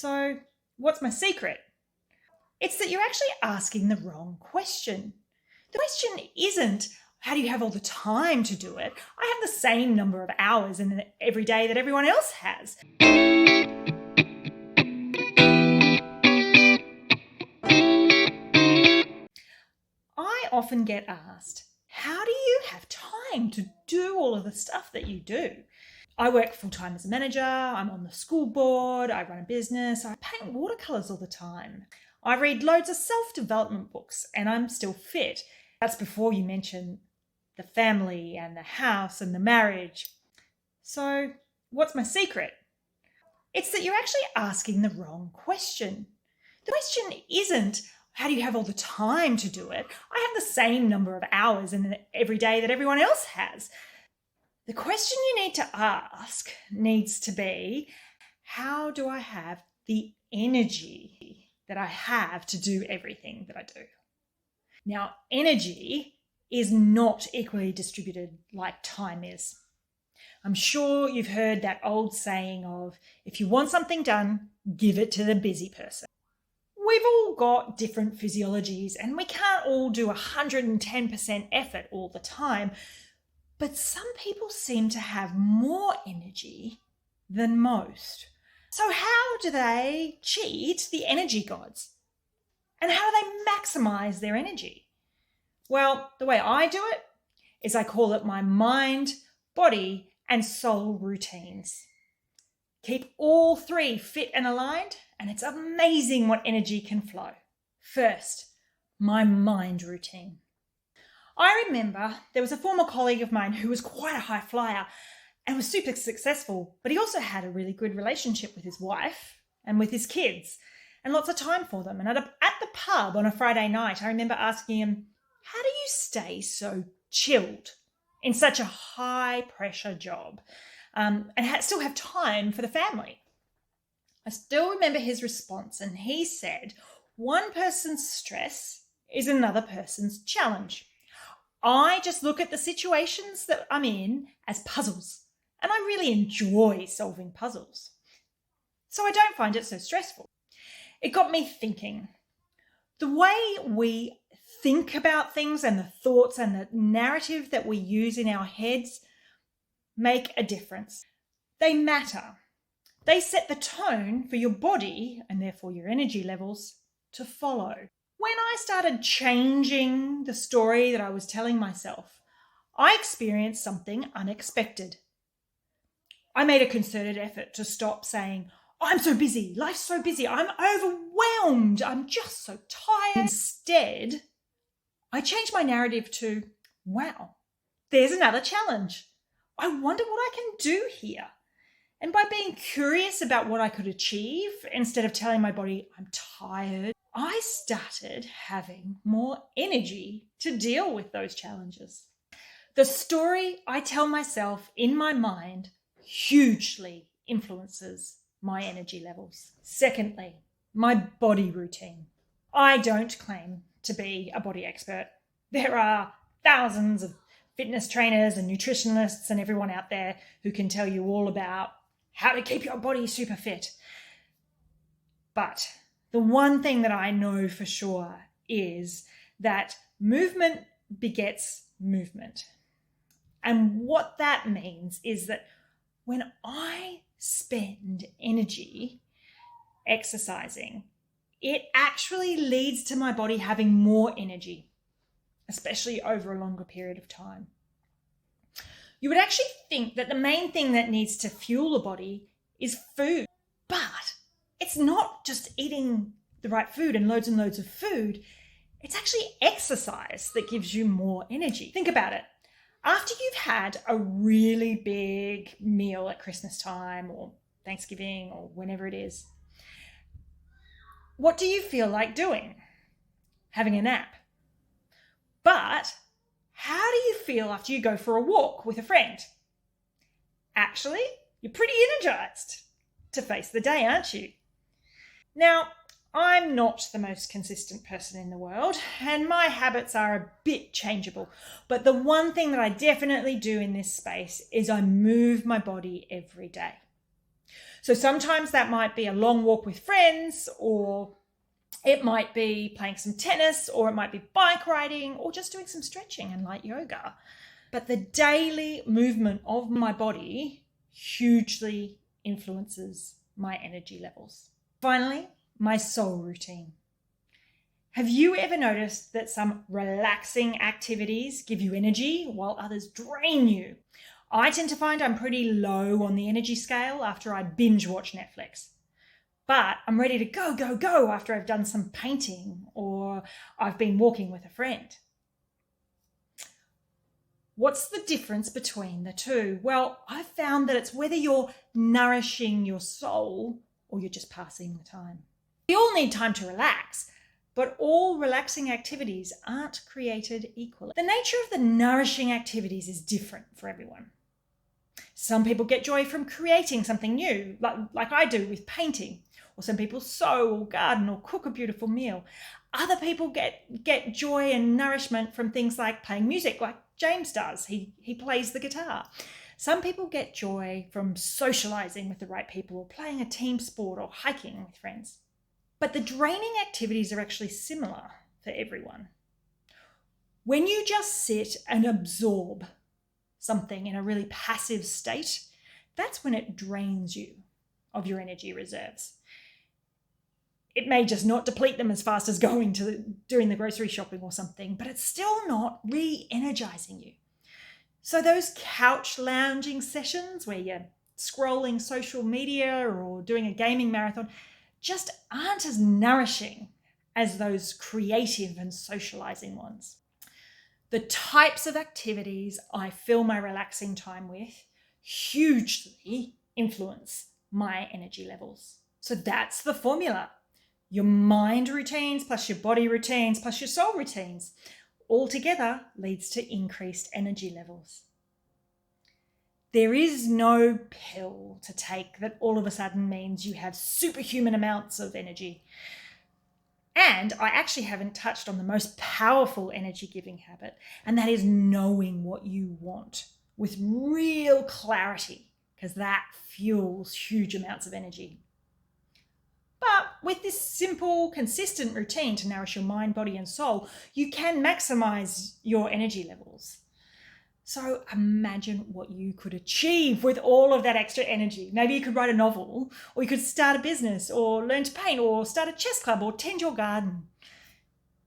So, what's my secret? It's that you're actually asking the wrong question. The question isn't, how do you have all the time to do it? I have the same number of hours in every day that everyone else has. I often get asked, how do you have time to do all of the stuff that you do? I work full-time as a manager, I'm on the school board, I run a business, I paint watercolours all the time. I read loads of self-development books and I'm still fit. That's before you mention the family and the house and the marriage. So, what's my secret? It's that you're actually asking the wrong question. The question isn't, how do you have all the time to do it? I have the same number of hours in every day that everyone else has. The question you need to ask needs to be, how do I have the energy that I have to do everything that I do? Now, energy is not equally distributed like time is. I'm sure you've heard that old saying of, if you want something done, give it to the busy person. We've all got different physiologies and we can't all do 110% effort all the time, but some people seem to have more energy than most. So how do they cheat the energy gods? And how do they maximize their energy? Well, the way I do it is I call it my mind, body, and soul routines. Keep all three fit and aligned, and it's amazing what energy can flow. First, my mind routine. I remember there was a former colleague of mine who was quite a high flyer and was super successful, but he also had a really good relationship with his wife and with his kids and lots of time for them. And at the pub on a Friday night, I remember asking him, how do you stay so chilled in such a high pressure job and still have time for the family? I still remember his response, and he said, one person's stress is another person's challenge. I just look at the situations that I'm in as puzzles, and I really enjoy solving puzzles. So I don't find it so stressful. It got me thinking. The way we think about things and the thoughts and the narrative that we use in our heads make a difference. They matter. They set the tone for your body, and therefore your energy levels, to follow. When I started changing the story that I was telling myself, I experienced something unexpected. I made a concerted effort to stop saying, I'm so busy, life's so busy, I'm overwhelmed, I'm just so tired. Instead, I changed my narrative to, wow, there's another challenge. I wonder what I can do here. And by being curious about what I could achieve, instead of telling my body I'm tired, I started having more energy to deal with those challenges. The story I tell myself in my mind hugely influences my energy levels. Secondly, my body routine. I don't claim to be a body expert. There are thousands of fitness trainers and nutritionists and everyone out there who can tell you all about how to keep your body super fit. But the one thing that I know for sure is that movement begets movement. And what that means is that when I spend energy exercising, it actually leads to my body having more energy, especially over a longer period of time. You would actually think that the main thing that needs to fuel the body is food, but it's not just eating the right food and loads of food. It's actually exercise that gives you more energy. Think about it. After you've had a really big meal at Christmas time or Thanksgiving or whenever it is, what do you feel like doing? Having a nap. But how do you feel after you go for a walk with a friend? Actually, you're pretty energized to face the day, aren't you? Now, I'm not the most consistent person in the world, and my habits are a bit changeable. But the one thing that I definitely do in this space is I move my body every day. So sometimes that might be a long walk with friends, or it might be playing some tennis, or it might be bike riding, or just doing some stretching and light yoga. But the daily movement of my body hugely influences my energy levels. Finally, my soul routine. Have you ever noticed that some relaxing activities give you energy while others drain you? I tend to find I'm pretty low on the energy scale after I binge watch Netflix. But I'm ready to go after I've done some painting or I've been walking with a friend. What's the difference between the two? Well, I've found that it's whether you're nourishing your soul or you're just passing the time. We all need time to relax, but all relaxing activities aren't created equally. The nature of the nourishing activities is different for everyone. Some people get joy from creating something new, like I do with painting, or some people sew or garden or cook a beautiful meal. Other people get joy and nourishment from things like playing music, like James does. He plays the guitar. Some people get joy from socializing with the right people, or playing a team sport, or hiking with friends. But the draining activities are actually similar for everyone. When you just sit and absorb something in a really passive state, that's when it drains you of your energy reserves. It may just not deplete them as fast as doing the grocery shopping or something, but it's still not re-energizing you. So those couch lounging sessions where you're scrolling social media or doing a gaming marathon just aren't as nourishing as those creative and socializing ones. The types of activities I fill my relaxing time with hugely influence my energy levels. So that's the formula. Your mind routines plus your body routines plus your soul routines all together leads to increased energy levels. There is no pill to take that all of a sudden means you have superhuman amounts of energy. And I actually haven't touched on the most powerful energy giving habit, and that is knowing what you want with real clarity, because that fuels huge amounts of energy. But with this simple, consistent routine to nourish your mind, body, and soul, you can maximize your energy levels. So imagine what you could achieve with all of that extra energy. Maybe you could write a novel, or you could start a business, or learn to paint, or start a chess club, or tend your garden,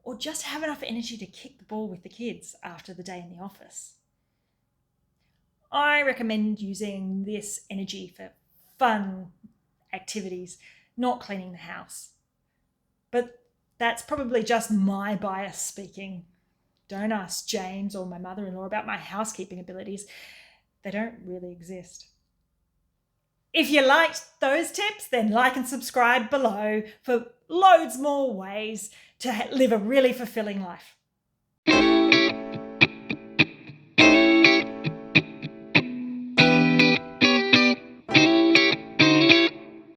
or just have enough energy to kick the ball with the kids after the day in the office. I recommend using this energy for fun activities, not cleaning the house. But that's probably just my bias speaking. Don't ask James or my mother-in-law about my housekeeping abilities. They don't really exist. If you liked those tips, then like and subscribe below for loads more ways to live a really fulfilling life.